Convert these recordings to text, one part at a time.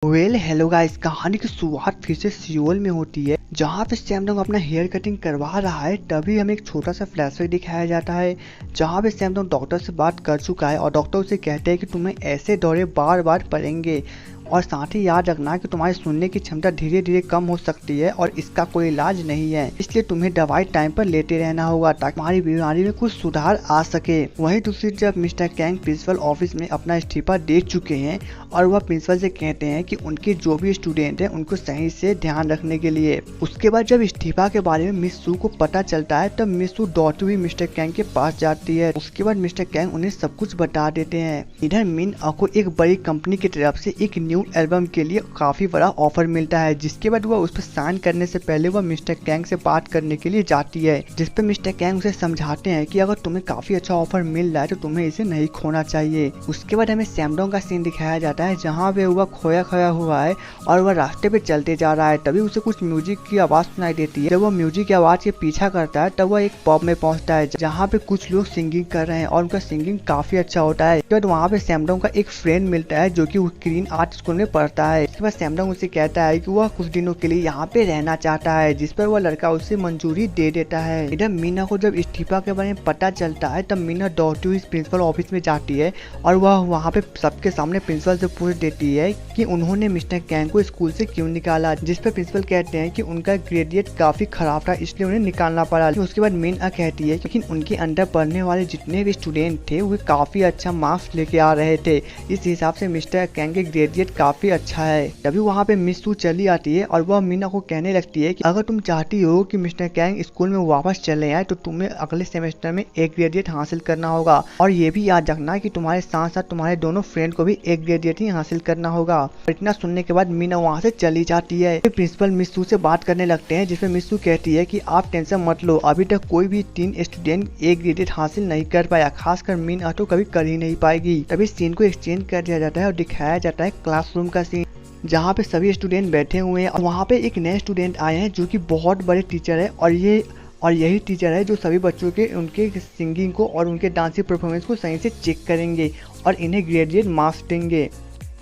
Hello guys, कहानी की शुरुआत फिर से सियोल में होती है जहाँ पे सैमडंग अपना हेयर कटिंग करवा रहा है। तभी हमें एक छोटा सा फ्लैशबैक दिखाया जाता है जहाँ पे सैमडंग डॉक्टर से बात कर चुका है और डॉक्टर उसे कहते हैं कि तुम्हें ऐसे दौरे बार बार पड़ेंगे और साथ ही याद रखना कि तुम्हारी सुनने की क्षमता धीरे धीरे कम हो सकती है और इसका कोई इलाज नहीं है, इसलिए तुम्हें दवाई टाइम पर लेते रहना होगा ताकि तुम्हारी बीमारी में कुछ सुधार आ सके। वहीं दूसरी तरफ मिस्टर कैंग प्रिंसिपल ऑफिस में अपना इस्तीफा दे चुके हैं और वह प्रिंसिपल से कहते हैं कि उनके जो भी स्टूडेंट हैं उनको सही से ध्यान रखने के लिए। उसके बाद जब इस्तीफा के बारे में मिस सू को पता चलता है तब मिस सू दौड़ती हुई मिस्टर कैंग के पास जाती है। उसके बाद मिस्टर कैंग उन्हें सब कुछ बता देते हैं। इधर मिन आ को एक बड़ी कंपनी की तरफ से एक न्यू एल्बम के लिए काफी बड़ा ऑफर मिलता है, जिसके बाद वह उस पर साइन करने से पहले वह मिस्टर कैंग से बात करने के लिए जाती है, जिस पे मिस्टर कैंग उसे समझाते हैं कि अगर तुम्हें काफी अच्छा ऑफर मिल रहा है तो तुम्हें इसे नहीं खोना चाहिए। उसके बाद हमें सैमडंग का सीन दिखाया जाता है जहाँ पे वह खोया खोया हुआ है और वह रास्ते पे चलते जा रहा है। तभी उसे कुछ म्यूजिक की आवाज सुनाई देती है। जब वह म्यूजिक की आवाज के पीछा करता है तब वह एक पब में पहुंचता है जहाँ पे कुछ लोग सिंगिंग कर रहे हैं और उनका सिंगिंग काफी अच्छा होता है। तो वहाँ पे सैमडंग का एक फ्रेंड मिलता है जो कि ग्रीन आर्ट स्कूल में पढ़ता है। इसके बाद सैमडंग उसे कहता है कि वह कुछ दिनों के लिए यहाँ पे रहना चाहता है, जिस पर वह लड़का उसे मंजूरी दे देता है। इधर मीना को जब इस्तीफा के बारे में पता चलता है तब मीना दौड़ती हुई प्रिंसिपल ऑफिस में जाती है और वह वहाँ पे सबके सामने प्रिंसिपल से पूछ देती है कि उन्होंने मिस्टर कैंग को स्कूल से क्यों निकाला, जिस पर प्रिंसिपल कहते हैं कि उनका ग्रेजुएट काफी खराब था इसलिए उन्हें निकालना पड़ा। उसके बाद मीना कहती है कि उनके अंडर पढ़ने वाले जितने भी स्टूडेंट थे वे काफी अच्छा मार्क्स लेके आ रहे थे, इस हिसाब से मिस्टर कैंग के ग्रेजुएट काफी अच्छा है। तभी वहाँ पे मिस सू चली आती है और वह मीना को कहने लगती है कि अगर तुम चाहती हो कि मिस्टर कैंग स्कूल में वापस चले आए तो तुम्हें अगले सेमेस्टर में एक ग्रेजुएट हासिल करना होगा और ये भी याद रखना कि तुम्हारे साथ साथ तुम्हारे दोनों फ्रेंड को भी एक ग्रेजुएट ही हासिल करना होगा। इतना सुनने के बाद मीना वहाँ से चली जाती है। प्रिंसिपल मिस सू से बात करने लगते हैं जिसमें मिस सू कहती है कि आप टेंशन मत लो, अभी तक कोई भी 3 स्टूडेंट एक ग्रेजुएट हासिल नहीं कर पाया, खासकर मीना तो कभी कर ही नहीं पाएगी। तभी सीन को एक्सचेंज कर दिया जाता है और दिखाया जाता है क्लासरूम का सीन जहाँ पे सभी स्टूडेंट बैठे हुए हैं और वहाँ पे एक नए स्टूडेंट आए हैं जो कि बहुत बड़े टीचर है और यही टीचर है जो सभी बच्चों के उनके सिंगिंग को और उनके डांसिंग परफॉर्मेंस को सही से चेक करेंगे और इन्हें ग्रेजुएट मार्क्स देंगे।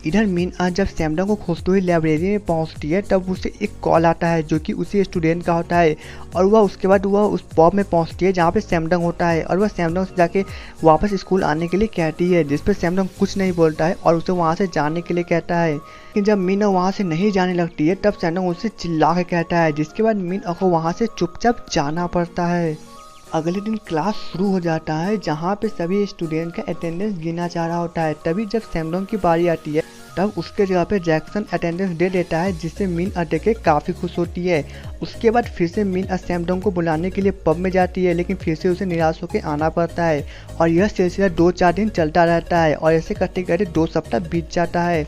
इधर मीना जब सैमडंग को खोजते हुए लाइब्रेरी में पहुंचती है तब उसे एक कॉल आता है जो कि उसी स्टूडेंट का होता है और वह उसके बाद वह उस पब में पहुंचती है जहां पे सैमडंग होता है और वह सैमडंग से जाके वापस स्कूल आने के लिए कहती है, जिस पर सैमडंग कुछ नहीं बोलता है और उसे वहां से जाने के लिए कहता है। लेकिन जब मीना वहां से नहीं जाने लगती है तब सैमडंग उसे चिल्ला के कहता है, जिसके बाद मीना को वहां से चुपचाप जाना पड़ता है। अगले दिन क्लास शुरू हो जाता है जहाँ पे सभी स्टूडेंट का अटेंडेंस गिना जा रहा होता है। तभी जब सैमडंग की बारी आती है तब उसके जगह पे जैक्सन अटेंडेंस दे देता है, जिससे मीन देख के काफ़ी खुश होती है। उसके बाद फिर से मीन सैमडंग को बुलाने के लिए पब में जाती है, लेकिन फिर से उसे निराश होकर आना पड़ता है और यह सिलसिला 2-4 दिन चलता रहता है और ऐसे करते करते 2 सप्ताह बीत जाता है।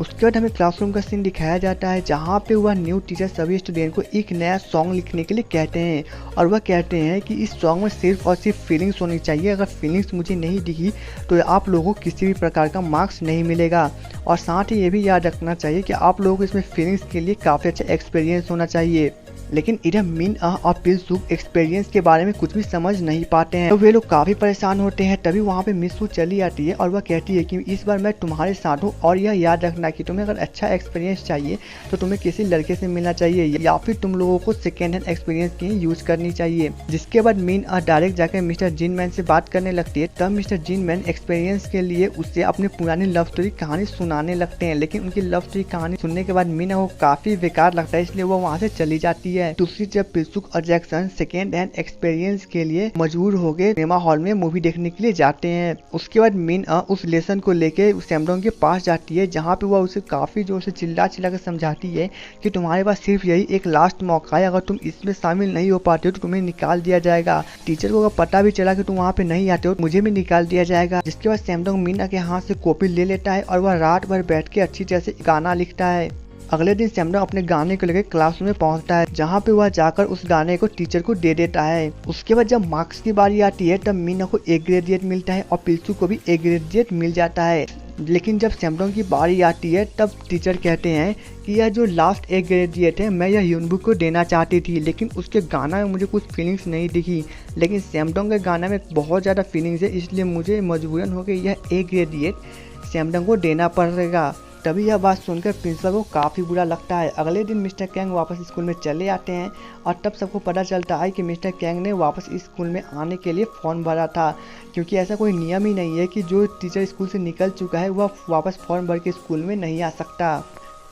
उसके बाद हमें क्लासरूम का सीन दिखाया जाता है जहाँ पे वह न्यू टीचर सभी स्टूडेंट को एक नया सॉन्ग लिखने के लिए कहते हैं और वह कहते हैं कि इस सॉन्ग में सिर्फ और सिर्फ फीलिंग्स होनी चाहिए, अगर फीलिंग्स मुझे नहीं दिखी तो आप लोगों को किसी भी प्रकार का मार्क्स नहीं मिलेगा और साथ ही ये भी याद रखना चाहिए कि आप लोगों को इसमें फीलिंग्स के लिए काफ़ी अच्छा एक्सपीरियंस होना चाहिए। लेकिन इधर मिन और पिलसुक एक्सपीरियंस के बारे में कुछ भी समझ नहीं पाते हैं तो वे लोग काफी परेशान होते हैं। तभी वहाँ पे मिस सू चली आती है और वह कहती है कि इस बार मैं तुम्हारे साथ हूँ और यह याद रखना कि तुम्हें अगर अच्छा एक्सपीरियंस चाहिए तो तुम्हें किसी लड़के से मिलना चाहिए या फिर तुम लोगों को सेकेंड हैंड एक्सपीरियंस की यूज करनी चाहिए। जिसके बाद मिन डायरेक्ट जाकर मिस्टर जिन मैन से बात करने लगती है। तब मिस्टर जिन मैन एक्सपीरियंस के लिए उसे अपनी पुरानी लव स्टोरी कहानी सुनाने लगते हैं, लेकिन उनकी लव स्टोरी कहानी सुनने के बाद मीना को काफी बेकार लगता है, इसलिए वो वहाँ से चली जाती है। दूसरी जब पिलसुक और जैक्सन सेकेंड हैंड एक्सपीरियंस के लिए मजबूर हो गए सिनेमा हॉल में मूवी देखने के लिए जाते हैं। उसके बाद मिन उस लेसन को लेके सैमडंग के पास जाती है जहाँ पे वह उसे काफी जोर से चिल्ला कर समझाती है कि तुम्हारे पास सिर्फ यही एक लास्ट मौका है, अगर तुम इसमें शामिल नहीं हो पाते हो तो तुम्हें निकाल दिया जाएगा। टीचर को अगर पता भी चला कि तुम वहाँ पे नहीं आते हो मुझे भी निकाल दिया जाएगा। जिसके बाद सैमडंग मीना के हाथ से कॉपी ले लेता है और वह रात भर बैठ के अच्छी तरह से गाना लिखता है। अगले दिन सैमडंग अपने गाने को लेकर क्लासरूम में पहुंचता है जहां पे वह जाकर उस गाने को टीचर को दे देता है। उसके बाद जब मार्क्स की बारी आती है तब मीना को एक ग्रेजुएट मिलता है और पिलसू को भी एक ग्रेजुएट मिल जाता है। लेकिन जब सैमडंग की बारी आती है तब टीचर कहते हैं कि यह जो लास्ट एक ग्रेजुएट है मैं यह यूनबुक को देना चाहती थी, लेकिन उसके गाना में मुझे कुछ फीलिंग्स नहीं दिखी, लेकिन सैमडंग के गाना में बहुत ज़्यादा फीलिंग्स है, इसलिए मुझे मजबूरन हो गई यह एक ग्रेजुएट सैमडंग को देना पड़ेगा। तभी यह बात सुनकर प्रिंसिपल को काफ़ी बुरा लगता है। अगले दिन मिस्टर कैंग वापस स्कूल में चले आते हैं और तब सबको पता चलता है कि मिस्टर कैंग ने वापस स्कूल में आने के लिए फॉर्म भरा था, क्योंकि ऐसा कोई नियम ही नहीं है कि जो टीचर स्कूल से निकल चुका है वह वापस फॉर्म भर के स्कूल में नहीं आ सकता।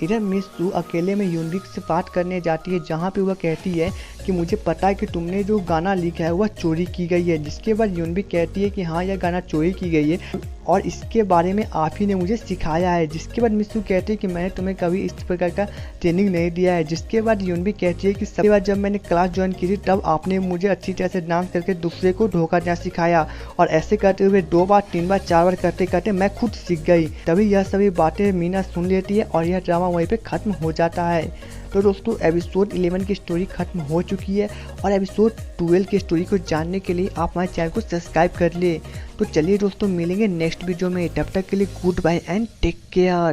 इधर मिस सू अकेले में यूनबिक से बात करने जाती है, जहाँ पे वह कहती है कि मुझे पता है कि तुमने जो गाना लिखा है वह चोरी की गई है। जिसके बाद यूनबिक कहती है कि हाँ, यह गाना चोरी की गई है और इसके बारे में आप ही ने मुझे सिखाया है। जिसके बाद मिस सू कहती है कि मैंने तुम्हें कभी इस प्रकार का ट्रेनिंग नहीं दिया है। जिसके बाद यूनबिक कहती है कि सबसे बार जब मैंने क्लास ज्वाइन की थी तब आपने मुझे अच्छी तरह से डांस करके दूसरे को धोखा देना सिखाया, और ऐसे करते हुए 2 बार 3 बार 4 बार करते करते मैं खुद सीख गई। तभी यह सभी बातें मीना सुन लेती है और यह ड्रामा वहीं पे खत्म हो जाता है। तो दोस्तों, एपिसोड 11 की स्टोरी खत्म हो चुकी है और एपिसोड 12 की स्टोरी को जानने के लिए आप हमारे चैनल को सब्सक्राइब कर लिए। तो चलिए दोस्तों, मिलेंगे नेक्स्ट वीडियो में। तब तक के लिए goodbye and take care.